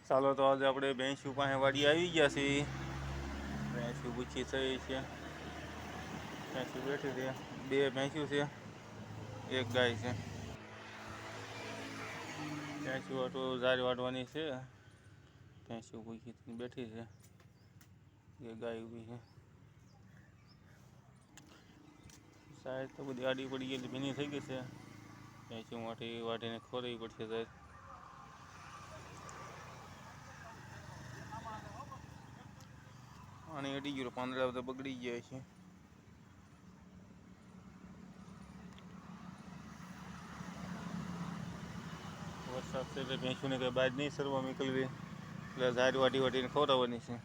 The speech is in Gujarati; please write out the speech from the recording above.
ચાલો તો આજે આપણે ભેંસું પાસે વાડી આવી ગયા છીએ. ભેંસું પૂછી થઈ છે, ભેંસું બેઠી છે. બે ભેંસું છે, એક ગાય છે. ભેંસું વાટું ઝાર વાટવાની છે. ભેંસું પૂછી બેઠી છે, એક ગાય ઊભી છે. સાહેબ તો બધી આડી પડી ગઈ, ભીની થઈ ગઈ છે. ભેંસું વાટીને ખોરવી પડશે સાહેબ. પાણી અડી ગયું, પાંદડા બધા બગડી ગયા છે. વરસાદ છે એટલે ભેંસુને કંઈ બહાર નહીં સરવા મોકલવી, એટલે ઝાર વાટીને ખવડાવવાની છે.